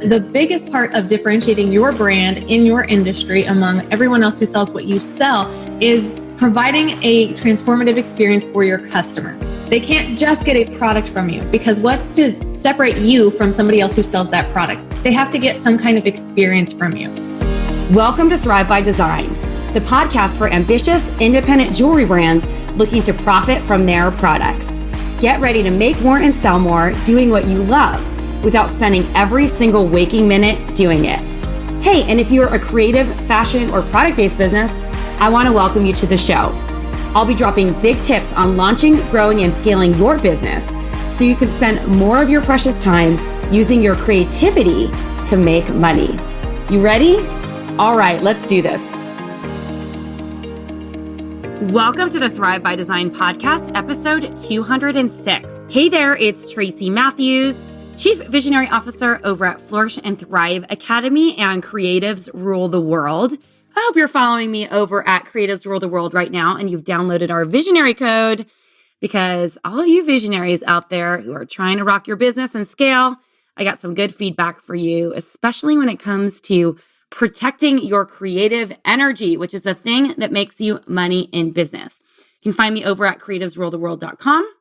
The biggest part of differentiating your brand in your industry among everyone else who sells what you sell is providing a transformative experience for your customer. They can't just get a product from you, because what's to separate you from somebody else who sells that product? They have to get some kind of experience from you. Welcome to Thrive by Design, the podcast for ambitious, independent jewelry brands looking to profit from their products. Get ready to make more and sell more doing what you love without spending every single waking minute doing it. Hey, and if you're a creative, fashion, or product-based business, I want to welcome you to the show. I'll be dropping big tips on launching, growing, and scaling your business so you can spend more of your precious time using your creativity to make money. You ready? All right, let's do this. Welcome to the Thrive by Design podcast, episode 206. Hey there, it's Tracy Matthews, Chief Visionary Officer over at Flourish and Thrive Academy and Creatives Rule the World. I hope you're following me over at Creatives Rule the World right now and you've downloaded our visionary code, because all of you visionaries out there who are trying to rock your business and scale, I got some good feedback for you, especially when it comes to protecting your creative energy, which is the thing that makes you money in business. You can find me over at creativesruletheworld.com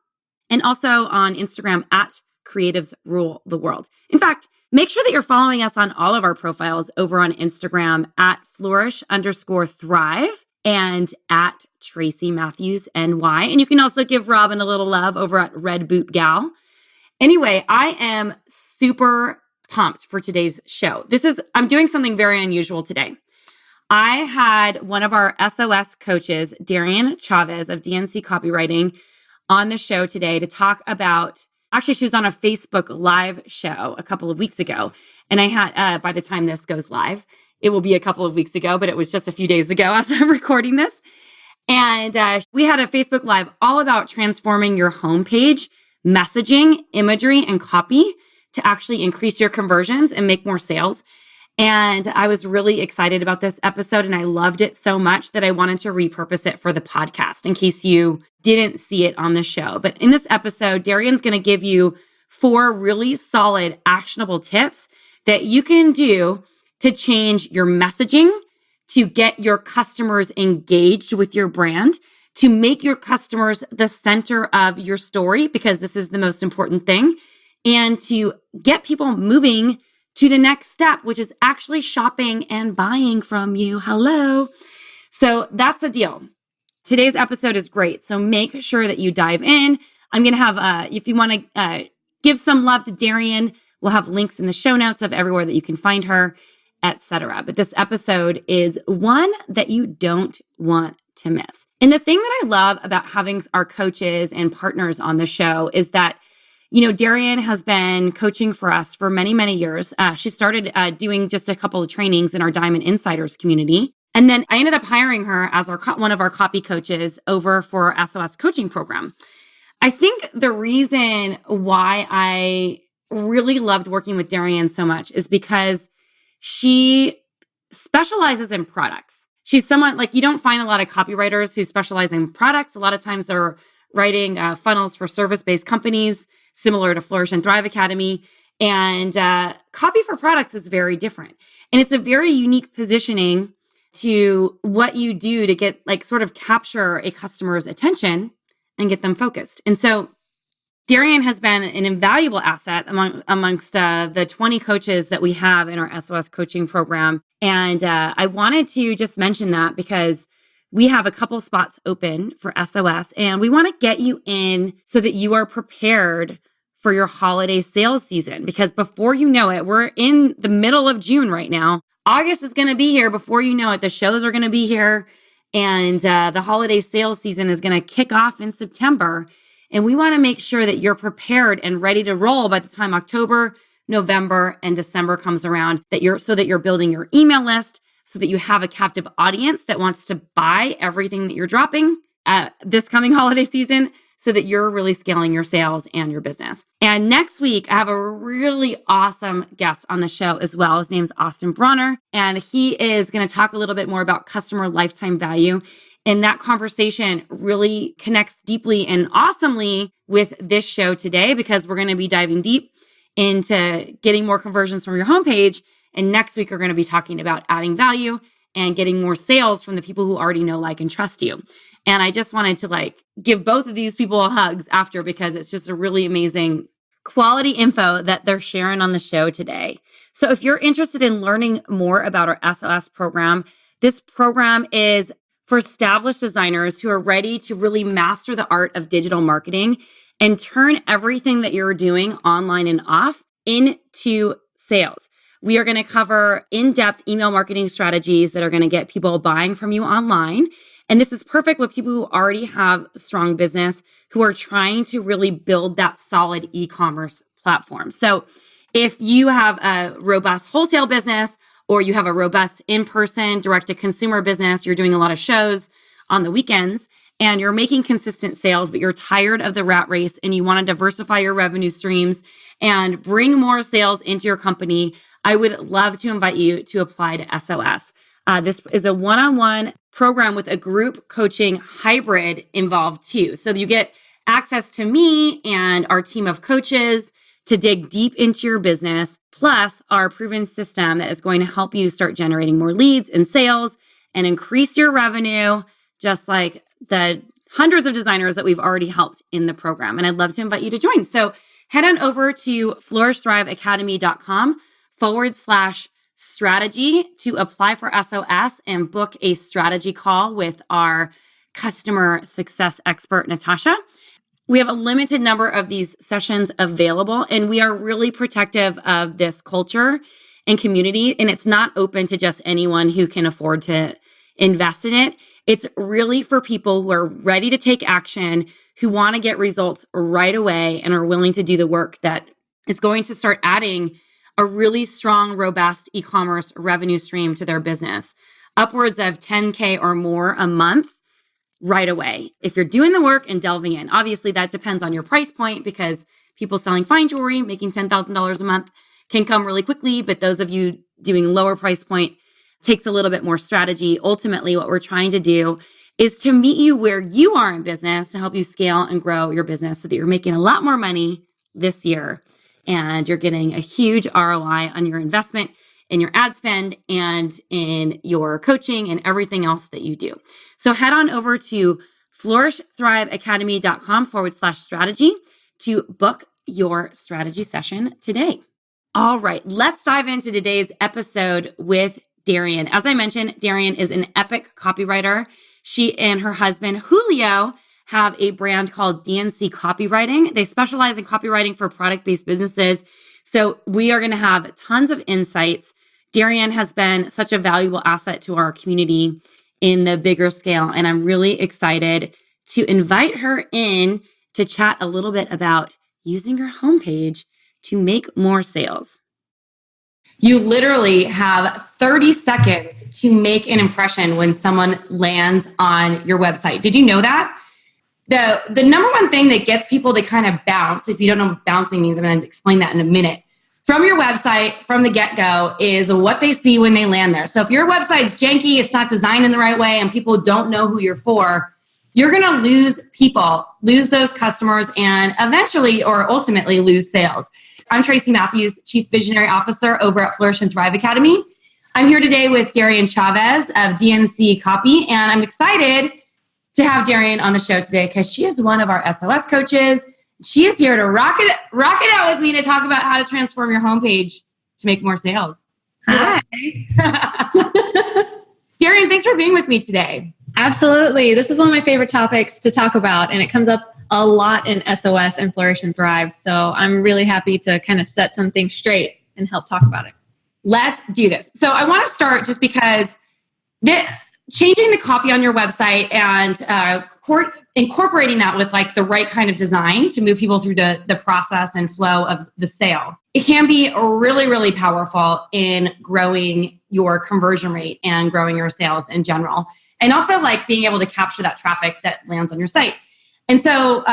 and also on Instagram at Creatives Rule the World. In fact, make sure that you're following us on all of our profiles over on Instagram at flourish_thrive and at Tracy Matthews NY. And you can also give Robin a little love over at Red Boot Gal. Anyway, I am super pumped for today's show. I'm doing something very unusual today. I had one of our SOS coaches, Darian Chavez of DNC Copywriting, on the show today to talk about. Actually, she was on a Facebook Live show a couple of weeks ago. And I had, by the time this goes live, it will be a couple of weeks ago, but it was just a few days ago as I'm recording this. And we had a Facebook Live all about transforming your homepage, messaging, imagery, and copy to actually increase your conversions and make more sales. And I was really excited about this episode and I loved it so much that I wanted to repurpose it for the podcast in case you didn't see it on the show. But in this episode, Darian's going to give you 4 really solid, actionable tips that you can do to change your messaging, to get your customers engaged with your brand, to make your customers the center of your story, because this is the most important thing, and to get people moving to the next step, which is actually shopping and buying from you. Hello. So that's the deal. Today's episode is great. So make sure that you dive in. I'm going to have, if you want to give some love to Darian, we'll have links in the show notes of everywhere that you can find her, etc. But this episode is one that you don't want to miss. And the thing that I love about having our coaches and partners on the show is that Darian has been coaching for us for many, many years. She started doing just a couple of trainings in our Diamond Insiders community. And then I ended up hiring her as one of our copy coaches over for our SOS coaching program. I think the reason why I really loved working with Darian so much is because she specializes in products. She's someone like, you don't find a lot of copywriters who specialize in products. A lot of times they're writing funnels for service-based companies, similar to Flourish and Thrive Academy. And copy for products is very different. And it's a very unique positioning to what you do to get sort of capture a customer's attention and get them focused. And so Darian has been an invaluable asset amongst the 20 coaches that we have in our SOS coaching program. And I wanted to just mention that because we have a couple spots open for SOS, and we want to get you in so that you are prepared for your holiday sales season. Because before you know it, we're in the middle of June right now. August is going to be here before you know it. The shows are going to be here, and the holiday sales season is going to kick off in September. And we want to make sure that you're prepared and ready to roll by the time October, November, and December comes around, so that you're building your email list, so that you have a captive audience that wants to buy everything that you're dropping this coming holiday season, so that you're really scaling your sales and your business. And next week, I have a really awesome guest on the show as well. His name's Austin Bronner, and he is going to talk a little bit more about customer lifetime value. And that conversation really connects deeply and awesomely with this show today, because we're going to be diving deep into getting more conversions from your homepage. And next week, we're going to be talking about adding value and getting more sales from the people who already know, like, and trust you. And I just wanted to give both of these people hugs after, because it's just a really amazing quality info that they're sharing on the show today. So if you're interested in learning more about our SOS program, this program is for established designers who are ready to really master the art of digital marketing and turn everything that you're doing online and off into sales. We are going to cover in-depth email marketing strategies that are going to get people buying from you online. And this is perfect with people who already have a strong business, who are trying to really build that solid e-commerce platform. So if you have a robust wholesale business, or you have a robust in-person direct-to-consumer business, you're doing a lot of shows on the weekends, and you're making consistent sales, but you're tired of the rat race and you want to diversify your revenue streams and bring more sales into your company, I would love to invite you to apply to SOS. This is a one-on-one program with a group coaching hybrid involved too. So you get access to me and our team of coaches to dig deep into your business, plus our proven system that is going to help you start generating more leads and sales and increase your revenue, just like the hundreds of designers that we've already helped in the program. And I'd love to invite you to join. So head on over to flourishthriveacademy.com/strategy to apply for SOS and book a strategy call with our customer success expert, Natasha. We have a limited number of these sessions available, and we are really protective of this culture and community. And it's not open to just anyone who can afford to invest in it. It's really for people who are ready to take action, who want to get results right away, and are willing to do the work that is going to start adding a really strong, robust e-commerce revenue stream to their business, upwards of 10K or more a month right away. If you're doing the work and delving in, obviously that depends on your price point, because people selling fine jewelry, making $10,000 a month can come really quickly. But those of you doing lower price point takes a little bit more strategy. Ultimately, what we're trying to do is to meet you where you are in business to help you scale and grow your business so that you're making a lot more money this year and you're getting a huge ROI on your investment in your ad spend and in your coaching and everything else that you do. So head on over to flourishthriveacademy.com/strategy to book your strategy session today. All right, let's dive into today's episode with Darian. As I mentioned, Darian is an epic copywriter. She and her husband, Julio, have a brand called DNC Copywriting. They specialize in copywriting for product-based businesses. So we are going to have tons of insights. Darian has been such a valuable asset to our community in the bigger scale, and I'm really excited to invite her in to chat a little bit about using your homepage to make more sales. You literally have 30 seconds to make an impression when someone lands on your website. Did you know that? The number one thing that gets people to kind of bounce, if you don't know what bouncing means, I'm going to explain that in a minute, from your website from the get-go is what they see when they land there. So if your website's janky, it's not designed in the right way, and people don't know who you're for, you're going to lose people, lose those customers, and eventually or ultimately lose sales. I'm Tracy Matthews, Chief Visionary Officer over at Flourish and Thrive Academy. I'm here today with Darian Chavez of DNC Copy, and I'm excited to have Darian on the show today because she is one of our SOS coaches. She is here to rock it out with me to talk about how to transform your homepage to make more sales. Hi. Darian, thanks for being with me today. Absolutely. This is one of my favorite topics to talk about, and it comes up a lot in SOS and Flourish and Thrive. So I'm really happy to kind of set something straight and help talk about it. Let's do this. So I want to start just because changing the copy on your website and incorporating that with like the right kind of design to move people through the process and flow of the sale, it can be really, really powerful in growing your conversion rate and growing your sales in general. And also like being able to capture that traffic that lands on your site. And so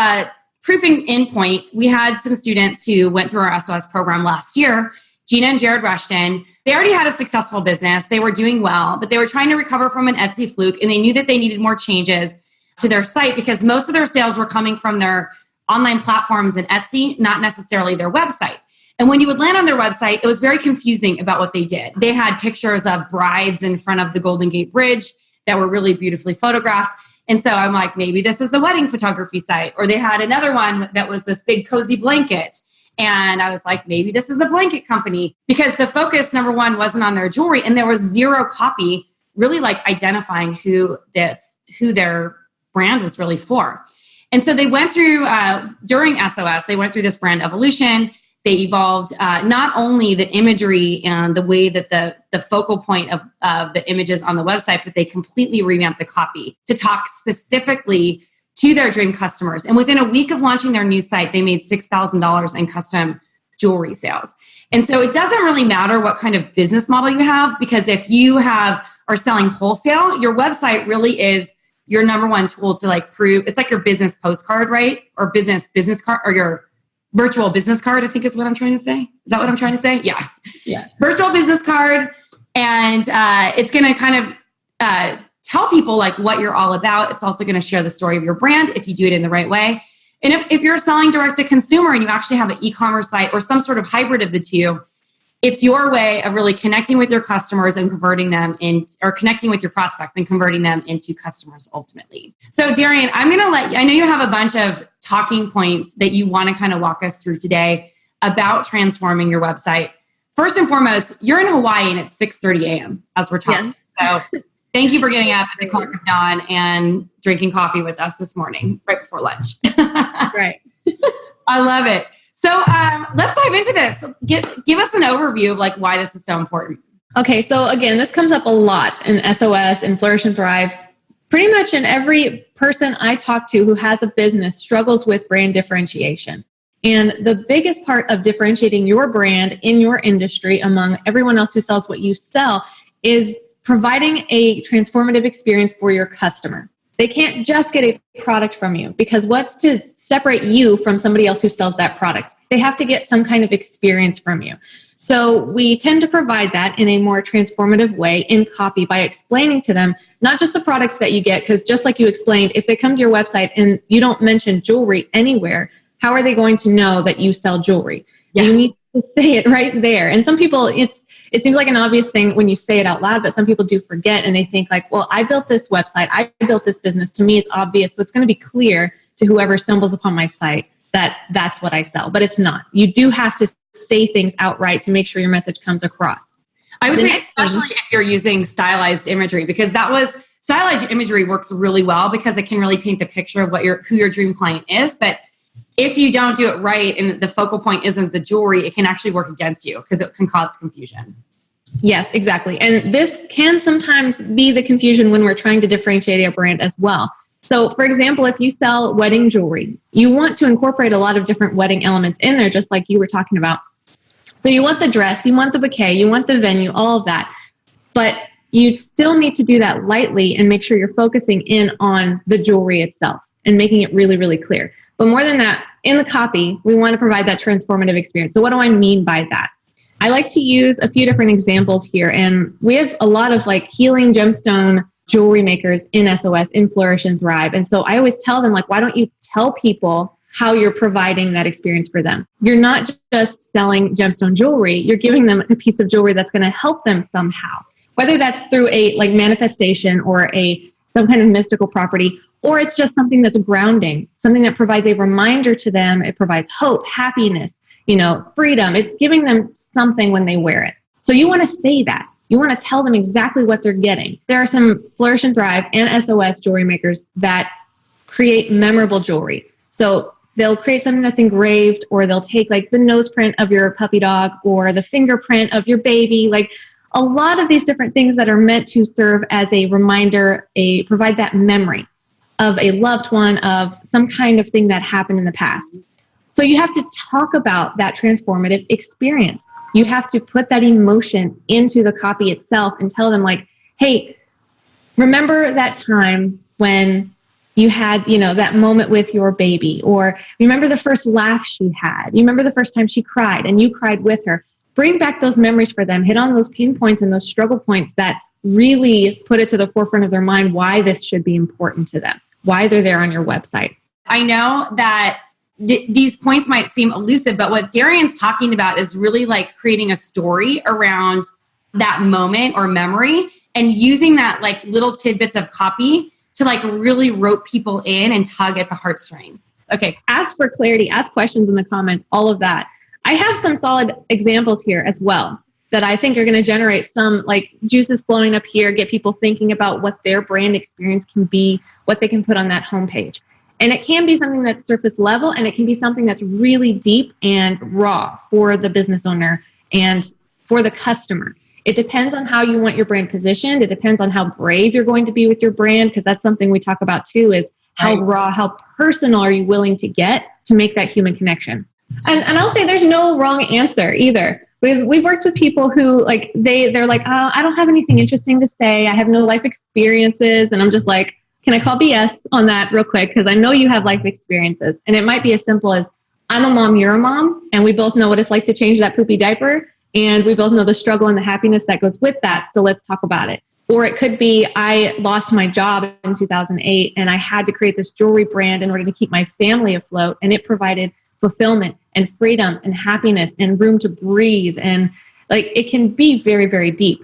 proofing in point, we had some students who went through our SOS program last year, Gina and Jared Rushton. They already had a successful business. They were doing well, but they were trying to recover from an Etsy fluke, and they knew that they needed more changes to their site because most of their sales were coming from their online platforms and Etsy, not necessarily their website. And when you would land on their website, it was very confusing about what they did. They had pictures of brides in front of the Golden Gate Bridge that were really beautifully photographed. And so I'm like, maybe this is a wedding photography site. Or they had another one that was this big cozy blanket. And I was like, maybe this is a blanket company, because the focus, number one, wasn't on their jewelry. And there was zero copy really like identifying who their brand was really for. And so they went through, during SOS, they went through this brand evolution. They evolved not only the imagery and the way that the focal point of the images on the website, but they completely revamped the copy to talk specifically to their dream customers. And within a week of launching their new site, they made $6,000 in custom jewelry sales. And so it doesn't really matter what kind of business model you have, because if you are selling wholesale, your website really is your number one tool to like prove. It's like your business postcard, right? Or business card, or your virtual business card, I think is what I'm trying to say. Is that what I'm trying to say? Yeah. Virtual business card. And it's going to kind of tell people like what you're all about. It's also going to share the story of your brand if you do it in the right way. And if you're selling direct to consumer and you actually have an e-commerce site or some sort of hybrid of the two, it's your way of really connecting with your customers and converting them or connecting with your prospects and converting them into customers ultimately. So Darian, I know you have a bunch of talking points that you want to kind of walk us through today about transforming your website. First and foremost, you're in Hawaii and it's 6:30 a.m. as we're talking. Yeah. So thank you for getting up at the crack of dawn and drinking coffee with us this morning, right before lunch. Right. I love it. So let's dive into this. Give us an overview of like why this is so important. Okay. So again, this comes up a lot in SOS and Flourish and Thrive. Pretty much in every person I talk to who has a business struggles with brand differentiation. And the biggest part of differentiating your brand in your industry among everyone else who sells what you sell is providing a transformative experience for your customer. They can't just get a product from you, because what's to separate you from somebody else who sells that product? They have to get some kind of experience from you. So we tend to provide that in a more transformative way in copy by explaining to them not just the products that you get, because just like you explained, if they come to your website and you don't mention jewelry anywhere, how are they going to know that you sell jewelry? Yeah. You need to say it right there. And some people, it seems like an obvious thing when you say it out loud, but some people do forget and they think like, well, I built this website, I built this business. To me, it's obvious. So it's going to be clear to whoever stumbles upon my site that that's what I sell, but it's not. You do have to say things outright to make sure your message comes across. I would say especially if you're using stylized imagery, because stylized imagery works really well because it can really paint the picture of who your dream client is. But if you don't do it right and the focal point isn't the jewelry, it can actually work against you because it can cause confusion. Yes, exactly. And this can sometimes be the confusion when we're trying to differentiate our brand as well. So for example, if you sell wedding jewelry, you want to incorporate a lot of different wedding elements in there, just like you were talking about. So you want the dress, you want the bouquet, you want the venue, all of that. But you still need to do that lightly and make sure you're focusing in on the jewelry itself and making it really, really clear. But more than that, in the copy, we want to provide that transformative experience. So what do I mean by that? I like to use a few different examples here. And we have a lot of like healing gemstone jewelry makers in SOS, in Flourish and Thrive. And so I always tell them, like, why don't you tell people how you're providing that experience for them? You're not just selling gemstone jewelry. You're giving them a piece of jewelry that's going to help them somehow, whether that's through a like manifestation or some kind of mystical property, or it's just something that's grounding, something that provides a reminder to them. It provides hope, happiness, freedom. It's giving them something when they wear it. So you want to say that. You want to tell them exactly what they're getting. There are some Flourish and Thrive and SOS jewelry makers that create memorable jewelry. So they'll create something that's engraved, or they'll take like the nose print of your puppy dog or the fingerprint of your baby, like a lot of these different things that are meant to serve as a reminder, provide that memory of a loved one, of some kind of thing that happened in the past. So you have to talk about that transformative experience. You have to put that emotion into the copy itself and tell them like, hey, remember that time when you had, that moment with your baby, or remember the first laugh she had. You remember the first time she cried and you cried with her. Bring back those memories for them, hit on those pain points and those struggle points that really put it to the forefront of their mind why this should be important to them, why they're there on your website. I know that these points might seem elusive, but what Darian's talking about is really like creating a story around that moment or memory and using that like little tidbits of copy to like really rope people in and tug at the heartstrings. Okay. Ask for clarity, ask questions in the comments, all of that. I have some solid examples here as well that I think are going to generate some like juices flowing up here, get people thinking about what their brand experience can be, what they can put on that homepage. And it can be something that's surface level, and it can be something that's really deep and raw for the business owner and for the customer. It depends on how you want your brand positioned. It depends on how brave you're going to be with your brand, because that's something we talk about too, is how raw, how personal are you willing to get to make that human connection? And I'll say there's no wrong answer either. Because we've worked with people who like, they're like, oh, I don't have anything interesting to say. I have no life experiences. And I'm just like, can I call BS on that real quick? Because I know you have life experiences. And it might be as simple as, I'm a mom, you're a mom. And we both know what it's like to change that poopy diaper. And we both know the struggle and the happiness that goes with that. So let's talk about it. Or it could be, I lost my job in 2008 and I had to create this jewelry brand in order to keep my family afloat. And it provided fulfillment and freedom and happiness and room to breathe. And like, it can be very, very deep.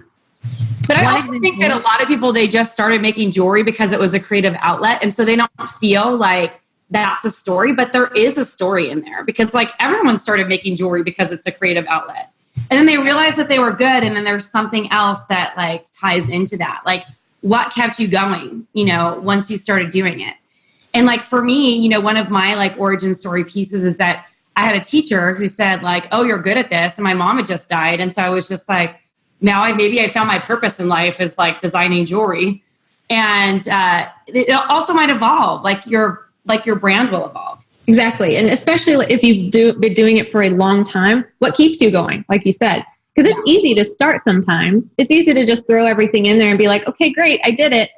But I also think that a lot of people, they just started making jewelry because it was a creative outlet. And so they don't feel like that's a story, but there is a story in there because like everyone started making jewelry because it's a creative outlet. And then they realized that they were good. And then there's something else that like ties into that. Like what kept you going, you know, once you started doing it. And like for me, you know, one of my like origin story pieces is that I had a teacher who said like, oh, you're good at this. And my mom had just died. And so I was just like, now maybe I found my purpose in life is like designing jewelry. And it also might evolve, like your brand will evolve. Exactly. And especially if you've been doing it for a long time, what keeps you going, like you said? Because it's easy to start sometimes. It's easy to just throw everything in there and be like, okay, great, I did it.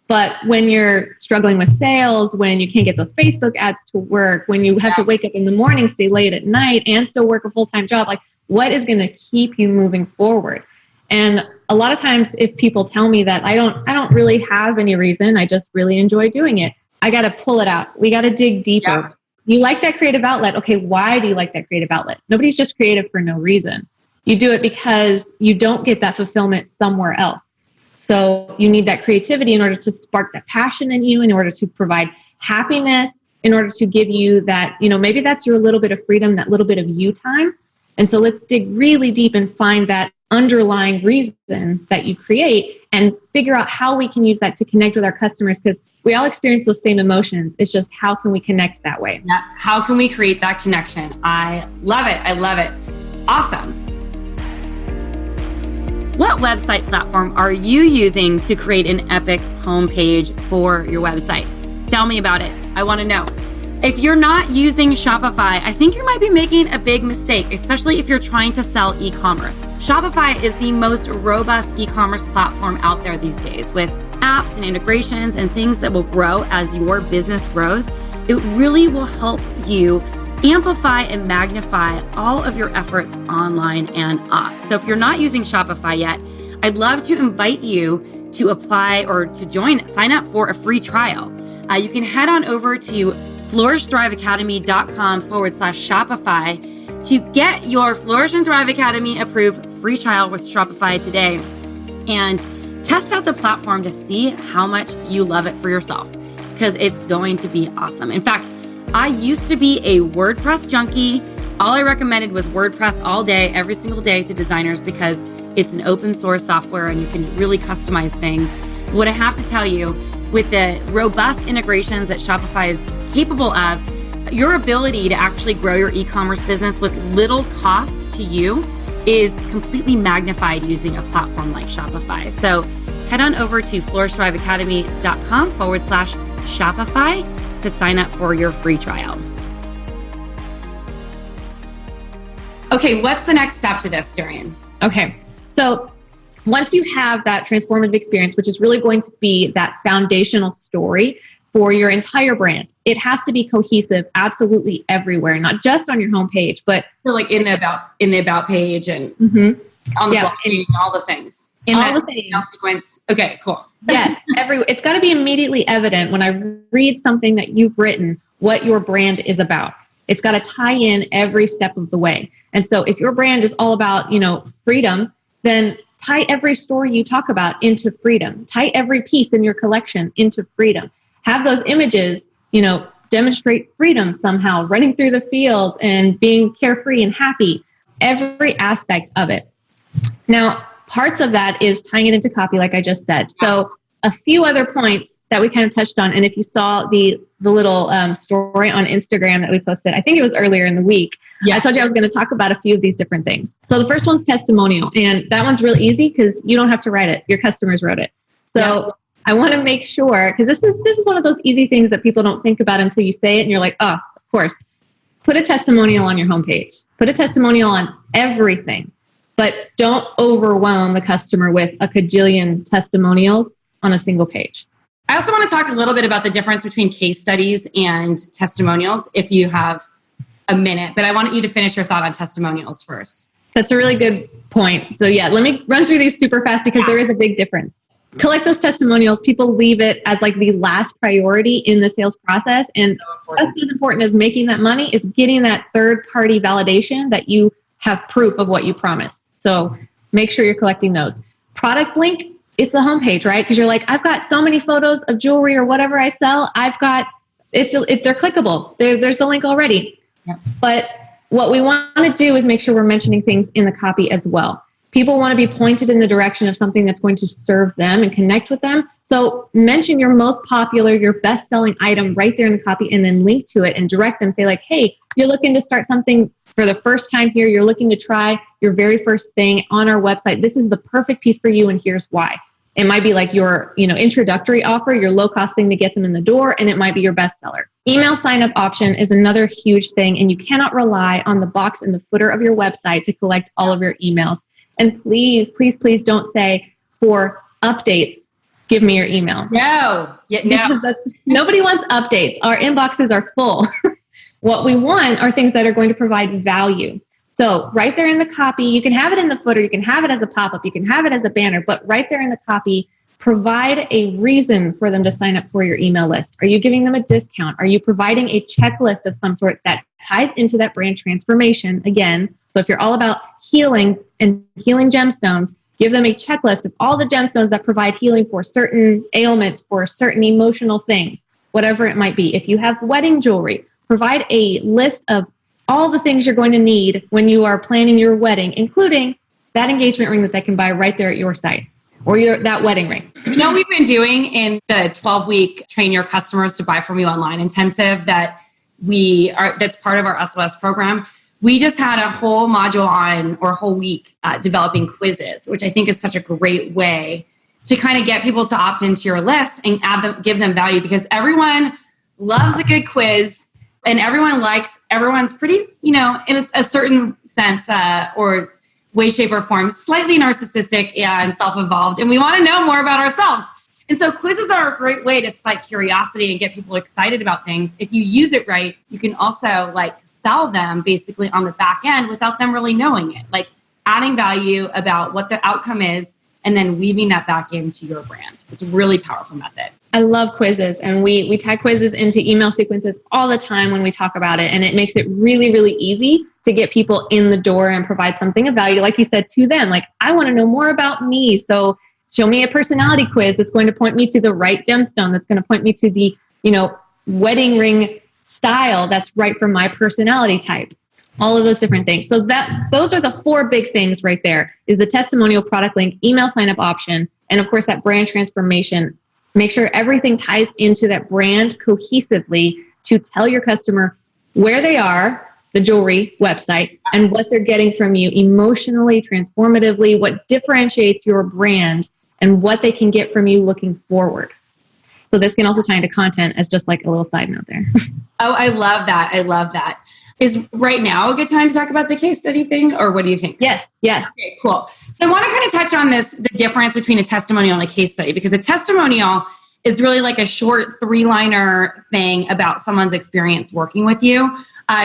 But when you're struggling with sales, when you can't get those Facebook ads to work, when you have to wake up in the morning, stay late at night, and still work a full-time job, like what is going to keep you moving forward? And a lot of times if people tell me that I don't really have any reason, I just really enjoy doing it, I got to pull it out. We got to dig deeper. Yeah. You like that creative outlet. Okay, why do you like that creative outlet? Nobody's just creative for no reason. You do it because you don't get that fulfillment somewhere else. So you need that creativity in order to spark that passion in you, in order to provide happiness, in order to give you that, you know, maybe that's your little bit of freedom, that little bit of you time. And so let's dig really deep and find that underlying reason that you create and figure out how we can use that to connect with our customers, because we all experience those same emotions. It's just how can we connect that way? Yeah. How can we create that connection? I love it. I love it. Awesome. What website platform are you using to create an epic homepage for your website? Tell me about it. I want to know. If you're not using Shopify, I think you might be making a big mistake, especially if you're trying to sell e-commerce. Shopify is the most robust e-commerce platform out there these days, with apps and integrations and things that will grow as your business grows. It really will help you amplify and magnify all of your efforts online and off. So if you're not using Shopify yet, I'd love to invite you to apply or to sign up for a free trial. You can head on over to flourishthriveacademy.com/Shopify to get your Flourish and Thrive Academy approved free trial with Shopify today and test out the platform to see how much you love it for yourself, because it's going to be awesome. In fact, I used to be a WordPress junkie. All I recommended was WordPress all day, every single day to designers, because it's an open source software and you can really customize things. What I have to tell you, with the robust integrations that Shopify is capable of, your ability to actually grow your e-commerce business with little cost to you is completely magnified using a platform like Shopify. So head on over to flourishthriveacademy.com/Shopify to sign up for your free trial. Okay, what's the next step to this, Darian? Okay, so once you have that transformative experience, which is really going to be that foundational story for your entire brand, it has to be cohesive absolutely everywhere, not just on your homepage, but so like in the about page and on the blog page, all the things. In all the email sequence. Okay, cool. Yes, it's got to be immediately evident when I read something that you've written, what your brand is about. It's got to tie in every step of the way. And so if your brand is all about, freedom, then tie every story you talk about into freedom. Tie every piece in your collection into freedom. Have those images, demonstrate freedom somehow, running through the fields and being carefree and happy. Every aspect of it. Now, parts of that is tying it into copy, like I just said. So a few other points that we kind of touched on. And if you saw the little story on Instagram that we posted, I think it was earlier in the week, I told you I was going to talk about a few of these different things. So the first one's testimonial. And that one's real easy because you don't have to write it. Your customers wrote it. So I want to make sure, because this is one of those easy things that people don't think about until you say it. And you're like, oh, of course. Put a testimonial on your homepage. Put a testimonial on everything. But don't overwhelm the customer with a cajillion testimonials on a single page. I also want to talk a little bit about the difference between case studies and testimonials if you have a minute, but I want you to finish your thought on testimonials first. That's a really good point. So let me run through these super fast because there is a big difference. Collect those testimonials. People leave it as like the last priority in the sales process. And just as important as making that money is getting that third party validation that you have proof of what you promised. So make sure you're collecting those. Product link, it's a homepage, right? Because you're like, I've got so many photos of jewelry or whatever I sell. They're clickable. There's the link already. Yeah. But what we want to do is make sure we're mentioning things in the copy as well. People want to be pointed in the direction of something that's going to serve them and connect with them. So mention your most popular, your best-selling item right there in the copy and then link to it and direct them. Say like, hey, you're looking to start something for the first time here. You're looking to try your very first thing on our website. This is the perfect piece for you and here's why. It might be like your introductory offer, your low-cost thing to get them in the door, and it might be your bestseller. Email sign-up option is another huge thing, and you cannot rely on the box in the footer of your website to collect all of your emails. And please, please, please don't say for updates, give me your email. No. Nobody wants updates. Our inboxes are full. What we want are things that are going to provide value. So right there in the copy, you can have it in the footer, you can have it as a pop-up, you can have it as a banner, but right there in the copy, provide a reason for them to sign up for your email list. Are you giving them a discount? Are you providing a checklist of some sort that ties into that brand transformation? Again, so if you're all about healing and healing gemstones, give them a checklist of all the gemstones that provide healing for certain ailments, for certain emotional things, whatever it might be. If you have wedding jewelry, provide a list of all the things you're going to need when you are planning your wedding, including that engagement ring that they can buy right there at your site or that wedding ring. We've been doing in the 12-week train your customers to buy from you online intensive that's part of our SOS program. We just had a whole module or a whole week developing quizzes, which I think is such a great way to kind of get people to opt into your list and give them value because everyone loves a good quiz. And everyone's pretty, in a certain sense or way, shape, or form, slightly narcissistic and self-involved. And we want to know more about ourselves. And so quizzes are a great way to spike curiosity and get people excited about things. If you use it right, you can also sell them basically on the back end without them really knowing it. Like adding value about what the outcome is and then weaving that back into your brand. It's a really powerful method. I love quizzes, and we tie quizzes into email sequences all the time when we talk about it, and it makes it really, really easy to get people in the door and provide something of value, like you said, to them. Like, I want to know more about me, so show me a personality quiz that's going to point me to the right gemstone, that's going to point me to the, wedding ring style that's right for my personality type. All of those different things. So those are the four big things right there is the testimonial, product link, email sign-up option, and of course that brand transformation. Make sure everything ties into that brand cohesively to tell your customer where they are, the jewelry website, and what they're getting from you emotionally, transformatively, what differentiates your brand, and what they can get from you looking forward. So this can also tie into content as just like a little side note there. Oh, I love that. Is right now a good time to talk about the case study thing, or what do you think? Yes. Okay, cool. So I want to kind of touch on the difference between a testimonial and a case study, because a testimonial is really like a short 3-liner thing about someone's experience working with you.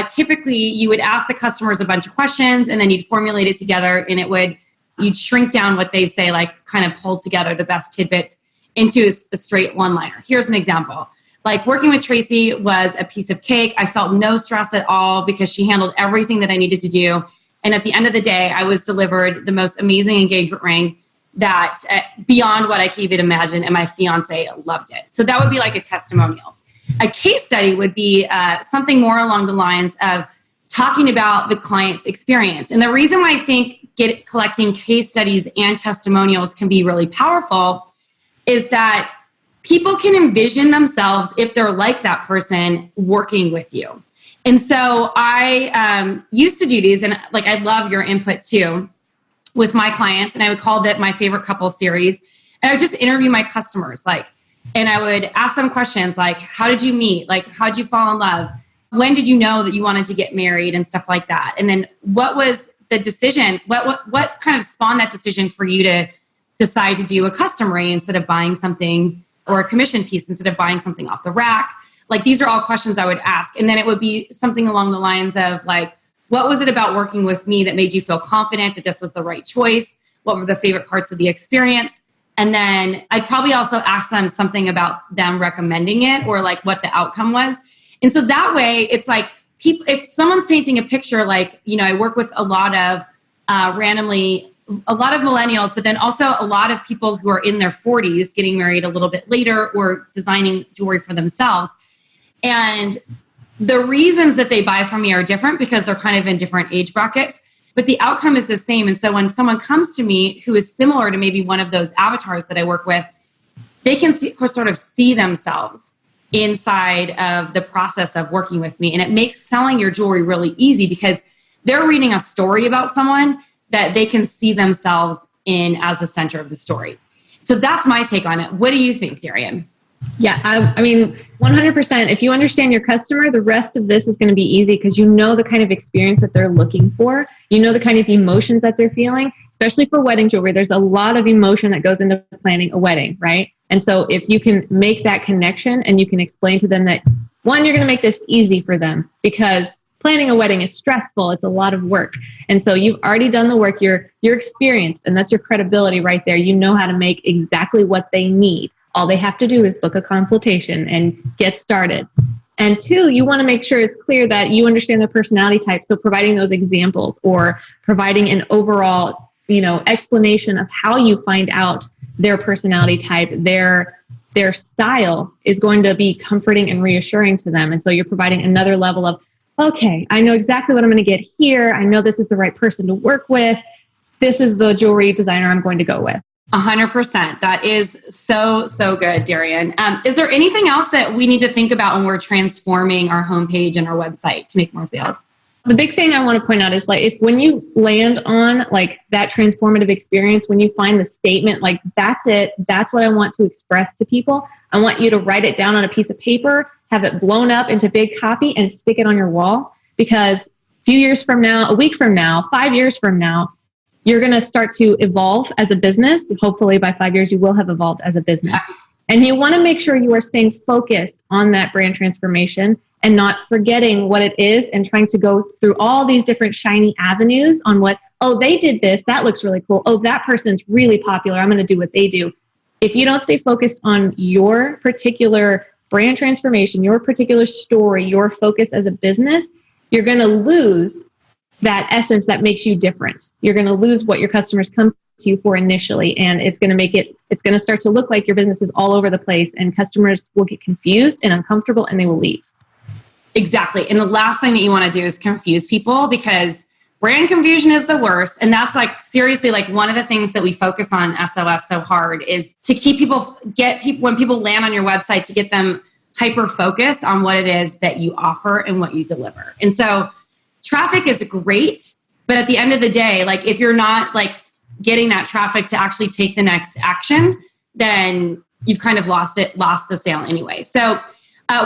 Typically, you would ask the customers a bunch of questions, and then you'd formulate it together, and you'd shrink down what they say, like kind of pull together the best tidbits into a straight 1-liner. Here's an example. Like working with Tracy was a piece of cake. I felt no stress at all because she handled everything that I needed to do. And at the end of the day, I was delivered the most amazing engagement ring that beyond what I could even imagine. And my fiance loved it. So that would be like a testimonial. A case study would be something more along the lines of talking about the client's experience. And the reason why I think collecting case studies and testimonials can be really powerful is that people can envision themselves, if they're like that person, working with you. And so I used to do these, and like I love your input too, with my clients. And I would call that my favorite couple series. And I would just interview my customers, and I would ask them questions like, how did you meet? Like, how did you fall in love? When did you know that you wanted to get married and stuff like that? And then what was the decision? What kind of spawned that decision for you to decide to do a custom ring instead of buying something, or a commission piece instead of buying something off the rack? Like, these are all questions I would ask. And then it would be something along the lines of like, what was it about working with me that made you feel confident that this was the right choice? What were the favorite parts of the experience? And then I'd probably also ask them something about them recommending it, or like what the outcome was. And so that way it's like, if someone's painting a picture, like, I work with a lot of millennials, but then also a lot of people who are in their 40s getting married a little bit later or designing jewelry for themselves. And the reasons that they buy from me are different because they're kind of in different age brackets, but the outcome is the same. And so when someone comes to me who is similar to maybe one of those avatars that I work with, they can sort of see themselves inside of the process of working with me. And it makes selling your jewelry really easy because they're reading a story about someone that they can see themselves in as the center of the story. So that's my take on it. What do you think, Darian? Yeah, I mean, 100%. If you understand your customer, the rest of this is going to be easy because you know the kind of experience that they're looking for. You know the kind of emotions that they're feeling, especially for wedding jewelry. There's a lot of emotion that goes into planning a wedding, right? And so if you can make that connection and you can explain to them that, one, you're going to make this easy for them because planning a wedding is stressful. It's a lot of work. And so you've already done the work. You're experienced, and that's your credibility right there. You know how to make exactly what they need. All they have to do is book a consultation and get started. And two, you want to make sure it's clear that you understand their personality type. So providing those examples or providing an overall, explanation of how you find out their personality type, their style is going to be comforting and reassuring to them. And so you're providing another level of, okay, I know exactly what I'm going to get here. I know this is the right person to work with. This is the jewelry designer I'm going to go with. 100%. That is so good, Darian. Is there anything else that we need to think about when we're transforming our homepage and our website to make more sales? The big thing I want to point out is when you land on that transformative experience, when you find the statement, that's it, that's what I want to express to people. I want you to write it down on a piece of paper, have it blown up into big copy and stick it on your wall, because a few years from now, a week from now, 5 years from now, you're going to start to evolve as a business. Hopefully by 5 years, you will have evolved as a business. And you want to make sure you are staying focused on that brand transformation and not forgetting what it is and trying to go through all these different shiny avenues on they did this. That looks really cool. Oh, that person's really popular. I'm going to do what they do. If you don't stay focused on your particular brand transformation, your particular story, your focus as a business, you're going to lose that essence that makes you different. You're going to lose what your customers come to you for initially. And it's going to start to look like your business is all over the place, and customers will get confused and uncomfortable and they will leave. Exactly. And the last thing that you want to do is confuse people, because brand confusion is the worst. And that's seriously, one of the things that we focus on SOS so hard is to get people, when people land on your website, to get them hyper-focused on what it is that you offer and what you deliver. And so traffic is great, but at the end of the day, if you're not getting that traffic to actually take the next action, then you've kind of lost the sale anyway. So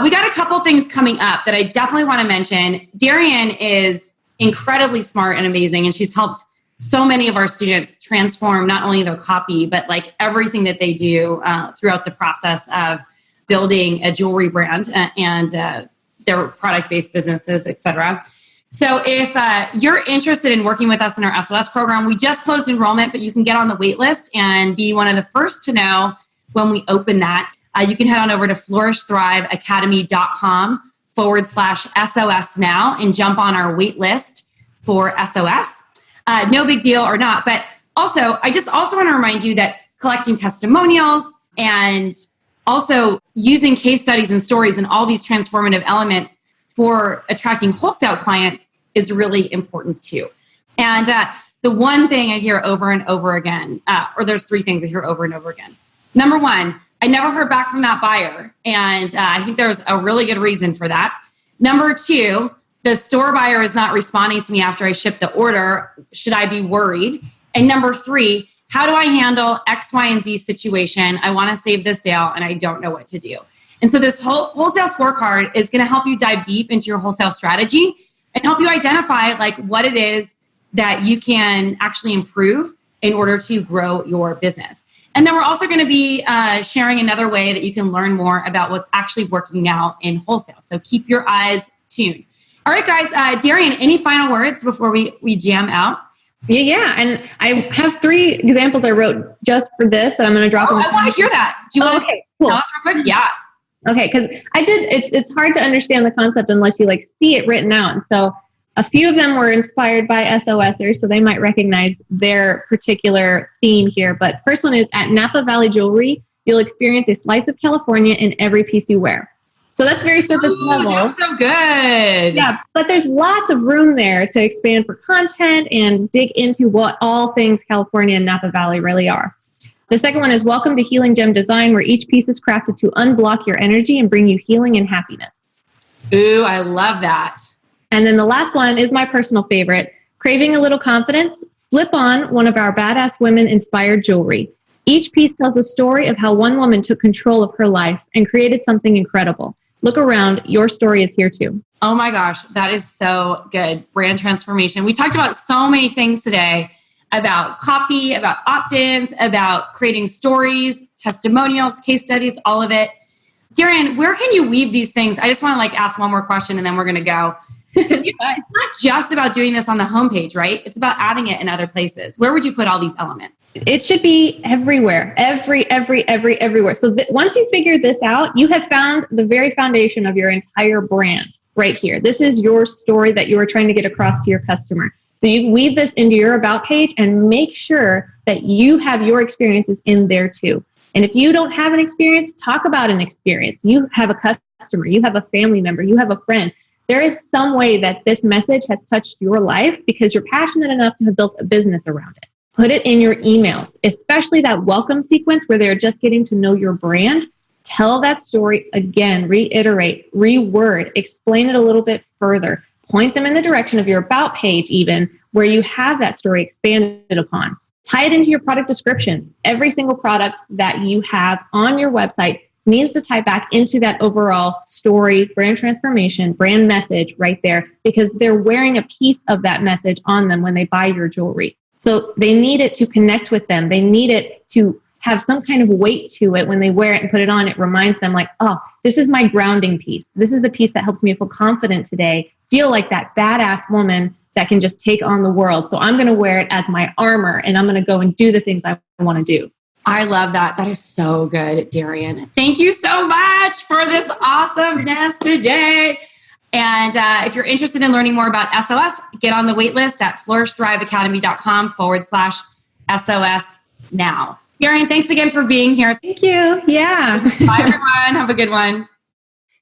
we got a couple things coming up that I definitely want to mention. Darian is incredibly smart and amazing, and she's helped so many of our students transform not only their copy, but everything that they do throughout the process of building a jewelry brand and their product-based businesses, etc. So if you're interested in working with us in our SOS program, we just closed enrollment, but you can get on the wait list and be one of the first to know when we open that. you can head on over to flourishthriveacademy.com/SOS now and jump on our wait list for SOS. No big deal or not. But also, I just also want to remind you that collecting testimonials and also using case studies and stories and all these transformative elements for attracting wholesale clients is really important too. And the one thing I hear over and over again, or there's three things I hear over and over again. Number one, I never heard back from that buyer. And I think there's a really good reason for that. Number two, the store buyer is not responding to me after I ship the order. Should I be worried? And number three, how do I handle X, Y, and Z situation? I want to save the sale and I don't know what to do. And so this wholesale scorecard is going to help you dive deep into your wholesale strategy and help you identify like what it is that you can actually improve in order to grow your business. And then we're also going to be sharing another way that you can learn more about what's actually working now in wholesale. So keep your eyes tuned. All right, guys. Darian, any final words before we jam out? Yeah. And I have 3 examples I wrote just for this that I'm going to drop. I want to hear that. Do you want to tell us real quick? Yeah. Okay. Because it's hard to understand the concept unless you like see it written out. And so a few of them were inspired by SOSers, so they might recognize their particular theme here. But first one is, at Napa Valley Jewelry, you'll experience a slice of California in every piece you wear. So that's very surface level. That's so good. Yeah, but there's lots of room there to expand for content and dig into what all things California and Napa Valley really are. The second one is, welcome to Healing Gem Design, where each piece is crafted to unblock your energy and bring you healing and happiness. Ooh, I love that. And then the last one is my personal favorite. Craving a little confidence? Slip on one of our badass women inspired jewelry. Each piece tells the story of how one woman took control of her life and created something incredible. Look around. Your story is here too. Oh my gosh, that is so good. Brand transformation. We talked about so many things today, about copy, about opt-ins, about creating stories, testimonials, case studies, all of it. Darian, where can you weave these things? I just want to ask one more question and then we're going to go. It's not just about doing this on the homepage, right? It's about adding it in other places. Where would you put all these elements? It should be everywhere, everywhere. So once you figure this out, you have found the very foundation of your entire brand right here. This is your story that you are trying to get across to your customer. So you weave this into your about page and make sure that you have your experiences in there too. And if you don't have an experience, talk about an experience. You have a customer, you have a family member, you have a friend. There is some way that this message has touched your life because you're passionate enough to have built a business around it. Put it in your emails, especially that welcome sequence where they're just getting to know your brand. Tell that story again, reiterate, reword, explain it a little bit further. Point them in the direction of your about page even, where you have that story expanded upon. Tie it into your product descriptions. Every single product that you have on your website needs to tie back into that overall story, brand transformation, brand message right there, because they're wearing a piece of that message on them when they buy your jewelry. So they need it to connect with them. They need it to have some kind of weight to it when they wear it and put it on. It reminds them like, oh, this is my grounding piece. This is the piece that helps me feel confident today, feel like that badass woman that can just take on the world. So I'm going to wear it as my armor and I'm going to go and do the things I want to do. I love that. That is so good, Darian. Thank you so much for this awesomeness today. And if you're interested in learning more about SOS, get on the wait list at flourishthriveacademy.com/SOS now. Darian, thanks again for being here. Thank you. Yeah. Bye, everyone. Have a good one.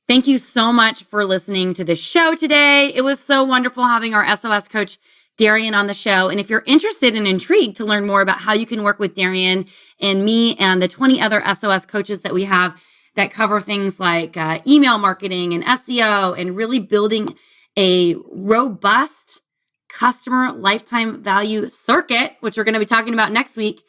Thank you so much for listening to the show today. It was so wonderful having our SOS coach, Darian, on the show. And if you're interested and intrigued to learn more about how you can work with Darian and me and the 20 other SOS coaches that we have that cover things like email marketing and SEO and really building a robust customer lifetime value circuit, which we're going to be talking about next week,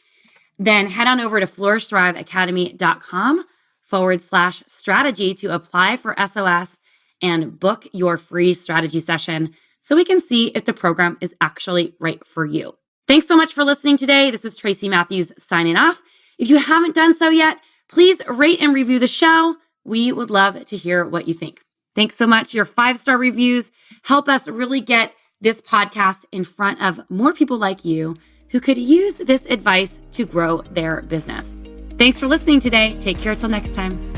then head on over to flourishthriveacademy.com/strategy to apply for SOS and book your free strategy session so we can see if the program is actually right for you. Thanks so much for listening today. This is Tracy Matthews signing off. If you haven't done so yet, please rate and review the show. We would love to hear what you think. Thanks so much. Your 5-star reviews help us really get this podcast in front of more people like you who could use this advice to grow their business. Thanks for listening today. Take care till next time.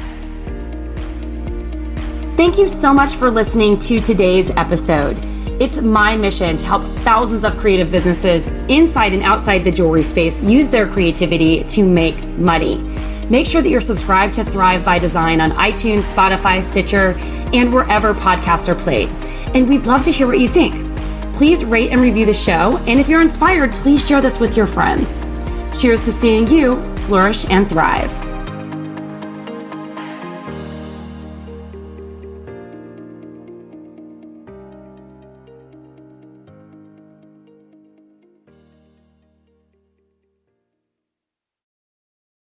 Thank you so much for listening to today's episode. It's my mission to help thousands of creative businesses inside and outside the jewelry space use their creativity to make money. Make sure that you're subscribed to Thrive by Design on iTunes, Spotify, Stitcher, and wherever podcasts are played. And we'd love to hear what you think. Please rate and review the show. And if you're inspired, please share this with your friends. Cheers to seeing you flourish and thrive.